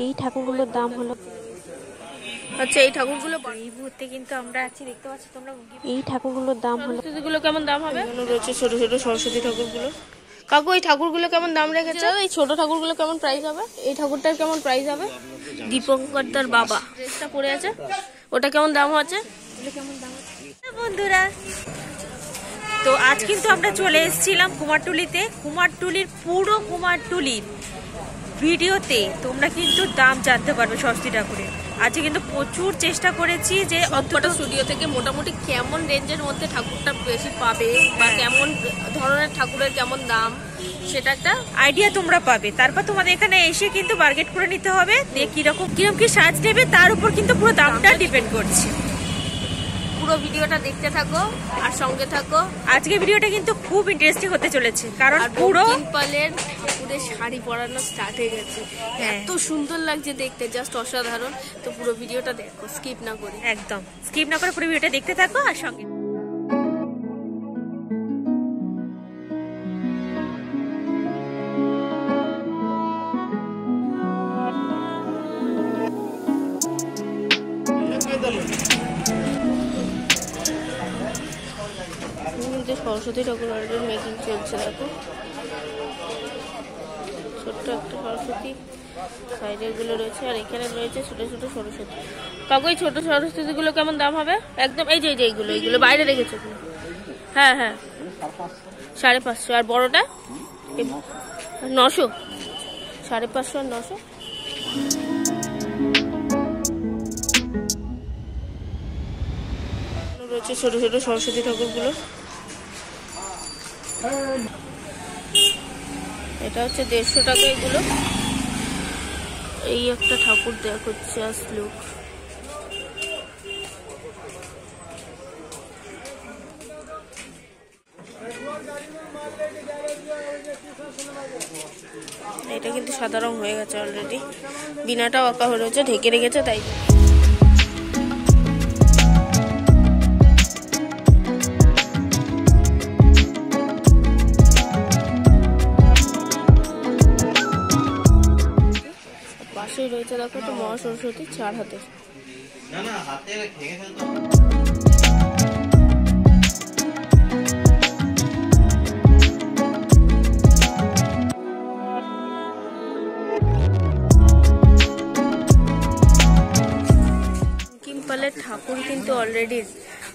এই ঠাকুরগুলোর দাম হলো, আচ্ছা এই ঠাকুরগুলো এই মুহূর্তে কিন্তু আমরা আছি, দেখতে পাচ্ছ তোমরা, এই ঠাকুরগুলোর দাম হলো, সরস্বতীগুলো কেমন দাম হবে? এখানে রয়েছে ছোট ছোট সরস্বতী ঠাকুরগুলো। কাকু এই ঠাকুরগুলো কেমন দাম রেখেছে? এই ছোট ঠাকুরগুলো কেমন প্রাইস হবে? এই ঠাকুরটার কেমন প্রাইস হবে? দীপঙ্কর তার বাবা ড্রেসটা পরে আছে, ওটা কেমন দাম আছে? কেমন দাম আছে বন্ধুরা? তো আজ কিন্তু আমরা চলে এসেছিলাম কুমারটুলিতে। কুমারটুলির পুরো কুমারটুলির ভিডিওতে তোমরা কিন্তু দাম জানতে পারবে সরস্বতী ঠাকুরের। আজকে কিন্তু প্রচুর চেষ্টা করেছি যে অন্তটা স্টুডিও থেকে মোটামুটি কেমন রেঞ্জের মধ্যে ঠাকুরটা বেশি পাবে বা কেমন ধরনের ঠাকুরের কেমন দাম সেটা একটা আইডিয়া তোমরা পাবে। তারপর তোমাদের এখানে এসে কিন্তু বার্গেট করে নিতে হবে, দিয়ে কিরকম কি সাজ নেবে তার উপর কিন্তু পুরো দামটা ডিপেন্ড করছে। পুরো ভিডিওটা দেখতে থাকো আর সঙ্গে থাকো। আজকে ভিডিওটা কিন্তু খুব ইন্টারেস্টিং হতে চলেছে, কারণ পুরো সিম্পলের ঠাকুরের শাড়ি পরানো স্টার্ট হয়ে গেছে। এত সুন্দর লাগছে দেখতে, জাস্ট অসাধারণ। তো পুরো ভিডিওটা দেখো, স্কিপ না করে, একদম স্কিপ না করে পুরো ভিডিওটা দেখতে থাকো আর সঙ্গে। সরস্বতী ঠাকুর অলরেডি মেকিং চলছে, দেখো ছোট্ট একটা সরস্বতী, সাইডের গুলো রয়েছে আর এখানে রয়েছে ছোট ছোট সরস্বতী। কাকু এই ছোট সরস্বতী গুলো কেমন দাম হবে? একদম এই যে এইগুলো এইগুলো বাইরে রেখেছে। হ্যাঁ হ্যাঁ 550। আর বড়টা 900, 550 আর 900 রয়েছে ছোট ছোট সরস্বতী ঠাকুর গুলো। এটা হচ্ছে 150 টাকা এগুলো। এই একটা ঠাকুর দেখো, জাস্ট লুক। এটা কিন্তু সাদা রং হয়ে গেছে অলরেডি, বিনাটাও আঁকা হয়ে রয়েছে, ঢেকে রেখেছে তাই। পাশেই রয়েছে দেখো তো মহা সরস্বতী 4 হাতে। কিম্পালের ঠাকুর কিন্তু অলরেডি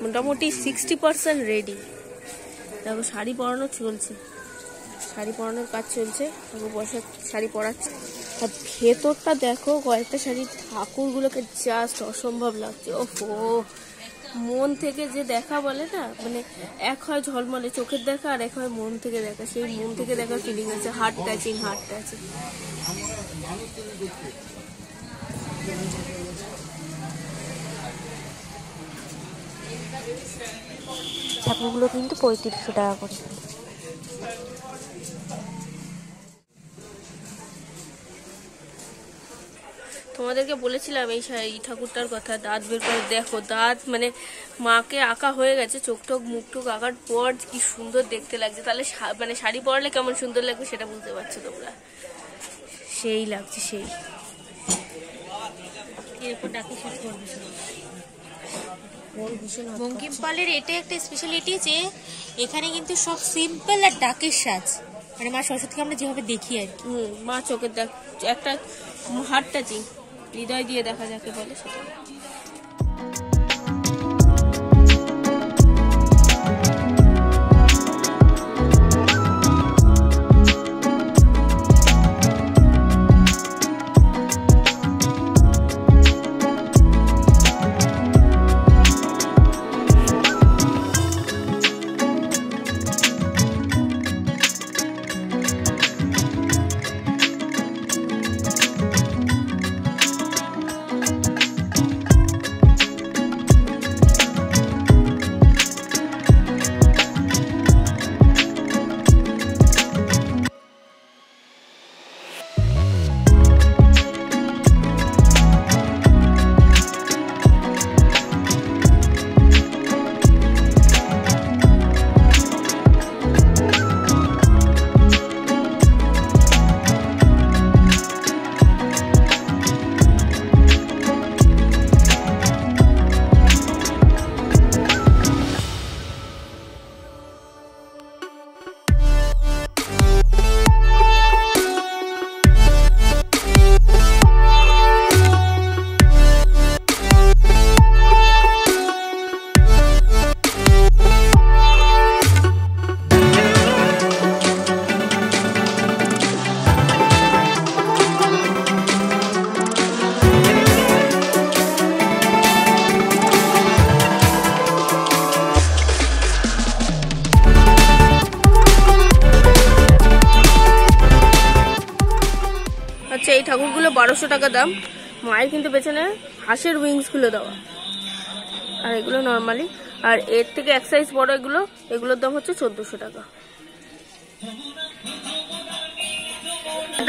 মোটামুটি 60% রেডি। দেখো শাড়ি পরানো চলছে, শাড়ি পরানোর কাজ চলছে, বসে শাড়ি পরাচ্ছে। আর ভেতরটা দেখো, কয়েকটা শাড়ি ঠাকুরগুলোকে জাস্ট অসম্ভব লাগছে। ওহো, মন থেকে যে দেখা বলে না, মানে এক হয় ঝলমলে চোখের দেখা আর এক হয় মন থেকে দেখা, সেই মন থেকে দেখার ফিলিং আছে, হার্ট টাচিং, হার্ট টাচিং। ঠাকুরগুলো কিন্তু 3500 টাকা করে। তোমাদেরকে বলেছিলাম এই ঠাকুরটার কথা, দাঁত বের করে দেখো, দাঁত মানে মাকে আঁকা হয়ে গেছে, চোখ টোক মুখ টুক আঁকার পর কি সুন্দর দেখতে লাগছে। তাহলে মানে শাড়ি পরালে কেমন সুন্দর লাগবে সেটা বুঝতে পারছো তোমরা, সেই লাগছে সেই। এরপর ডাকি শেষ করবে বঙ্কিমপালের। এটা একটা স্পেশালিটি যে এখানে কিন্তু সব সিম্পল আর ডাকের সাজ, মানে মা সরস্বতীকে আমরা যেভাবে দেখি আর কি। মা চোখের দেখ একটা হার্ট টাচিং, হৃদয় দিয়ে দেখা যাকে বলে সেটা। 1200 টাকা দাম। মায়ের কিন্তু পেছনে হাঁসের উইংসগুলো দেওয়া, আর এগুলো নর্মালি। আর এর থেকে এক সাইজ বড় এগুলোর দাম হচ্ছে 1400 টাকা।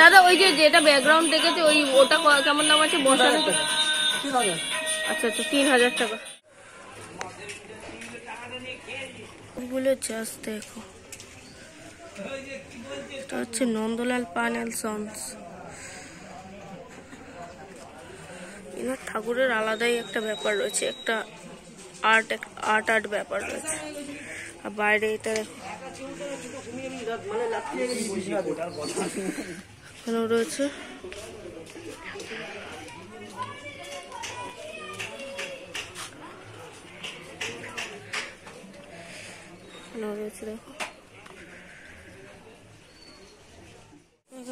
দাদা ওই যে যেটা ব্যাকগ্রাউন্ড দেখেছে ওটা কেমন দাম আছে বসানো? আচ্ছা আচ্ছা 3000 টাকা। ওগুলো জাস্ট দেখো, এটা হচ্ছে নন্দলাল পান অ্যান্ড সন্স। এনার ঠাকুরের আলাদাই একটা ব্যাপার রয়েছে, একটা আর্ট ব্যাপার রয়েছে। আর বাইরে এটা এখানেও রয়েছে। দেখো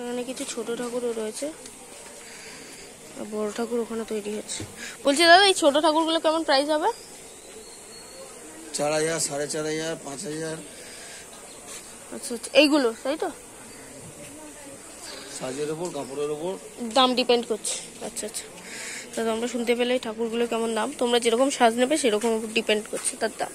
এখানে কিছু ছোট ঠাকুরও রয়েছে, আর বড় ঠাকুর ওখানে তৈরি হচ্ছে। বলছি দাদা এই ছোট ঠাকুরগুলো কেমন প্রাইস হবে? 4000, 4500, 5000। আচ্ছা আচ্ছা এইগুলো তাই তো? সাজের উপর, কাপড়ের উপর দাম ডিপেন্ড করছে। আচ্ছা আচ্ছা, দাদা আমরা শুনতে পেলে ঠাকুরগুলো কেমন দাম, তোমরা যেরকম সাজ নেবে সেরকম উপর ডিপেন্ড করছে তার দাম।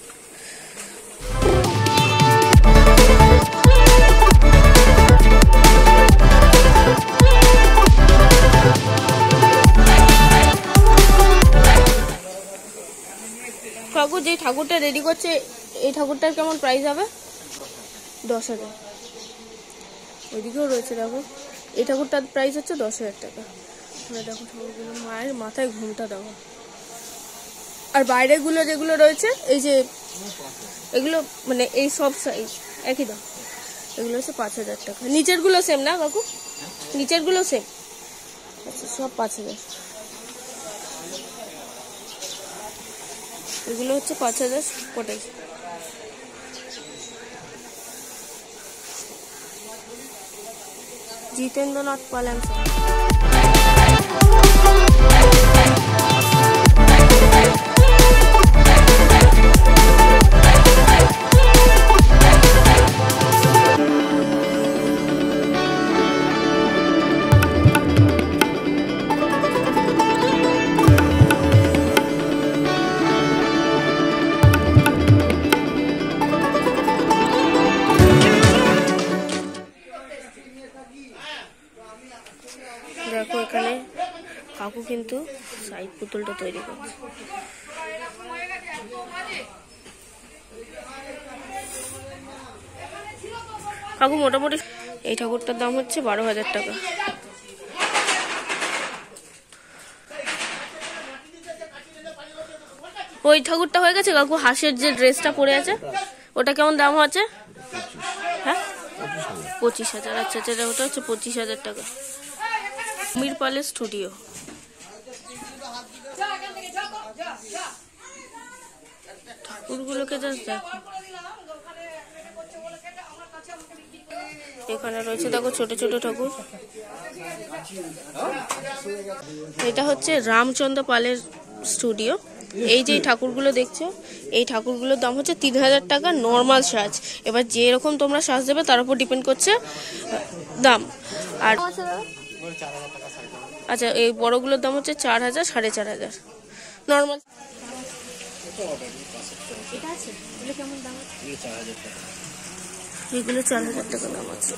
কাকু যে ঠাকুরটা রেডি করছে এই ঠাকুরটার কেমন প্রাইস হবে? 10,000। ওইদিকেও রয়েছে দেখো, এই ঠাকুরটার প্রাইস হচ্ছে 10,000 টাকা। দেখো ঠাকুরগুলো মায়ের মাথায় ঘুমটা দেওয়া। আর বাইরেগুলো যেগুলো রয়েছে এই যে এগুলো মানে এই সব সাইজ একই দাম, এগুলো হচ্ছে 5000 টাকা। নিচের গুলো সেম না কাকু? নিচের গুলো সেম? আচ্ছা সব 5000। এগুলো হচ্ছে 5000 কোটাই। জিতেন্দ্রনাথ পাল। দেখো এখানে কাকু কিন্তু সাইড পুতুলটা তৈরি করছে। কাকু মোটামুটি এই ঠাকুরটার দাম হচ্ছে 12,000 টাকা। ওই ঠাকুরটা হয়ে গেছে কাকু, হাঁসের যে ড্রেসটা পরে আছে ওটা কেমন দাম হচ্ছে? হ্যাঁ 25,000। আচ্ছা আচ্ছা ওটা হচ্ছে 25,000 টাকা। সমীর পালের স্টুডিও। ঠাকুরগুলোকে জাস্ট দেখো, এখানে রয়েছে দেখো ছোট ছোট ঠাকুর। এটা হচ্ছে রামচন্দ্র পালের স্টুডিও। এই যে ঠাকুরগুলো দেখছো এই ঠাকুরগুলোর দাম হচ্ছে 3000 টাকা নর্মাল সাজ। এবার যেরকম তোমরা সাজ দেবে তার উপর ডিপেন্ড করছে দাম। আর আচ্ছা এই বড়গুলোর দাম হচ্ছে 4000, 4500 নর্মাল। এগুলো 4000 টাকা দাম আছে।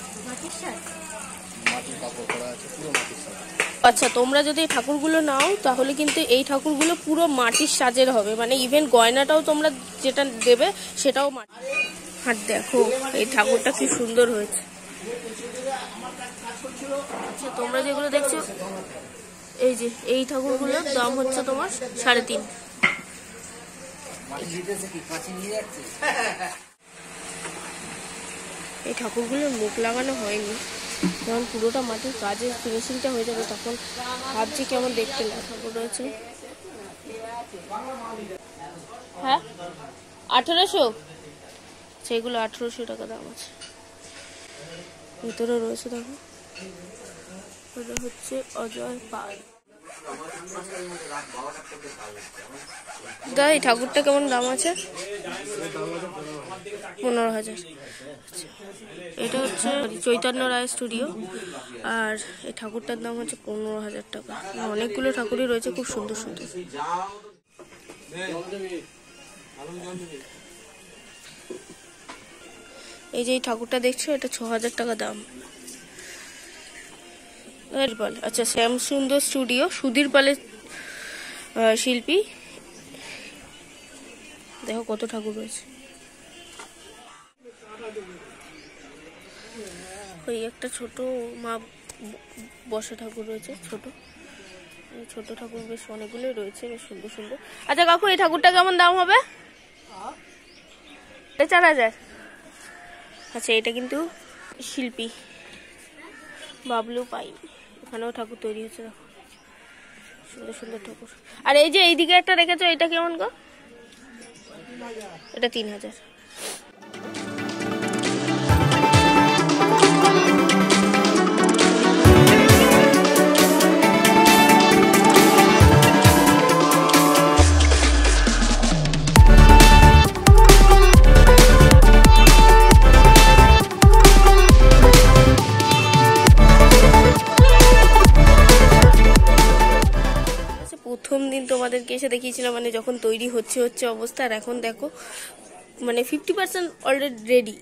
আচ্ছা তোমরা যদি এই ঠাকুরগুলো নাও তাহলে কিন্তু এই ঠাকুরগুলো পুরো মাটির সাজের হবে, মানে ইভেন গয়নাটাও তোমরা যেটা দেবে সেটাও মাটি। আর দেখো এই ঠাকুরটা কি সুন্দর হয়েছে। আচ্ছা তোমরা যেগুলো দেখছো এই যে এই ঠাকুরগুলোর দাম হচ্ছে তোমার 3.5। এই ঠাকুরগুলোর মুখ লাগানো হয়নি, যখন পুরোটা মাটির কাজের ফিনিশিংটা হয়ে যাবে তখন ভাবছি কেমন দেখতে লাগে। ঠাকুর রয়েছে হ্যাঁ 1800, সেগুলো 1800 টাকা দাম আছে। ভিতরে রয়েছে দেখো, এটা হচ্ছে অজয় পাল। দাদা এই ঠাকুরটা কেমন দাম আছে? 15,000। এটা হচ্ছে চৈতন্য রায় স্টুডিও, আর এই ঠাকুরটার দাম হচ্ছে 15,000 টাকা। অনেকগুলো ঠাকুরই রয়েছে, খুব সুন্দর সুন্দর। এই যে এই ঠাকুরটা দেখছো, এটা 6,000 টাকা দাম। আচ্ছা, শ্যামসুন্দর স্টুডিও, সুধীর পালের শিল্পী। দেখো কত ঠাকুর রয়েছে। ওই একটা ছোট মা বসা ঠাকুর রয়েছে, ছোট ছোট ঠাকুর বেশ অনেকগুলোই রয়েছে, বেশ সুন্দর সুন্দর। আচ্ছা কাকু, এই ঠাকুরটা কেমন দাম হবে? 4,000। আচ্ছা, এটা কিন্তু শিল্পী বাবলু পাই, এখানেও ঠাকুর তৈরি হচ্ছে, দেখো সুন্দর সুন্দর ঠাকুর। আর এই যে এইদিকে একটা রেখেছো, এটা কেমন গো? এটা 3,000। প্রথম দিন তোমাদেরকে এসে দেখিয়েছিলাম, মানে যখন তৈরি হচ্ছে অবস্থা, আর এখন দেখো মানে 50% অলরেডি রেডি।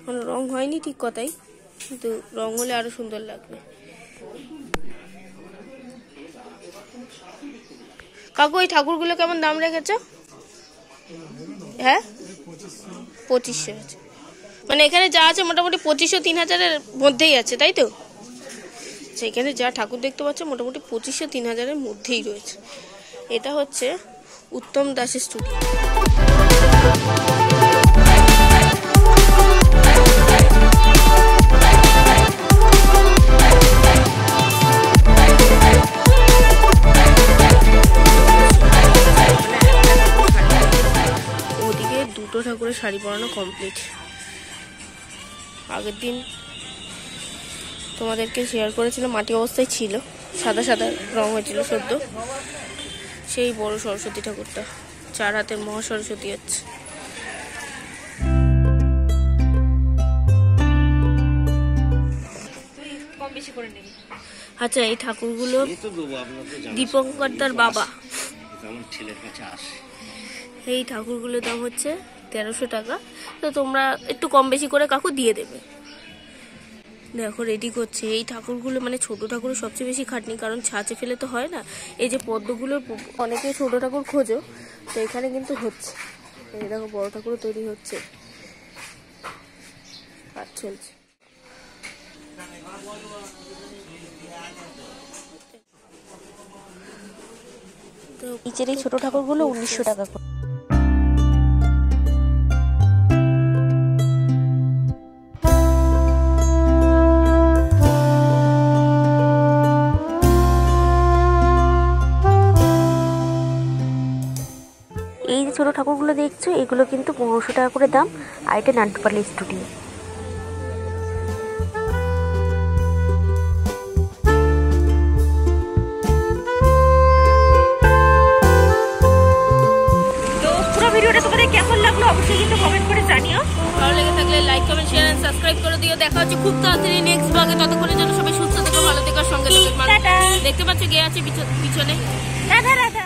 কোনো রং হয়নি ঠিক কথাই, কিন্তু রং হলে আরো সুন্দর লাগবে। কাকু, এই ঠাকুরগুলো কেমন দাম রেখেছো? হ্যাঁ, 2500 আছে। মানে এখানে যা আছে মোটামুটি 2500-3000-এর মধ্যেই আছে, তাই তো? সেখানে যা ঠাকুর দেখতে পাচ্ছ মোটামুটি 2500-3000-এর মধ্যেই রয়েছে। এটা হচ্ছে উত্তম দাসের স্টুডিও। ওদিকে দুটো ঠাকুরের শাড়ি পরানো কমপ্লিট। আগের দিন তোমাদেরকে শেয়ার করেছিলাম, মাটি অবস্থায় ছিল, সাদা সাদা রং হয়েছিল সদ্য। সেই বড় সরস্বতী ঠাকুরটা, 4 হাতের মহা সরস্বতী হচ্ছে। আচ্ছা, এই ঠাকুরগুলো দীপঙ্করদার বাবা। এই ঠাকুরগুলোর দাম হচ্ছে 1300 টাকা। তো তোমরা একটু কম বেশি করে কাকু দিয়ে দেবে। দেখো রেডি করছে। এই ঠাকুরগুলো মানে ছোট ঠাকুরের সবচেয়ে বেশি খাটনি, কারণ ছাঁচে ফেলে তো হয় না। এই যে পদ্মগুলোর অনেকে ছোট ঠাকুর খোঁজো, তো এখানে কিন্তু হচ্ছে। এই দেখো বড় ঠাকুরও তৈরি হচ্ছে, কাজ চলছে। তো নিচের এই ছোট ঠাকুরগুলো 1900 টাকা করে। এই যে ছোট ঠাকুরগুলো দেখছো, এগুলো কিন্তু 1500 টাকা করে দাম। আর এটা নাট্যপালি স্টুডিও। তো পুরো ভিডিওটা তোমাদের কেমন লাগলো অবশ্যই কিন্তু কমেন্ট করে জানিও। ভালো লেগে থাকলে like, comment, share and subscribe করে দিও। দেখা হচ্ছে খুব তাড়াতাড়ি নেক্সট ব্লগে। ততক্ষণের জন্য সবাই সুস্থ থেকো, ভালো থেকো, সঙ্গে থেকো। দেখতে পাচ্ছ গিয়ে আছে পিছনে। রাধা রাধা।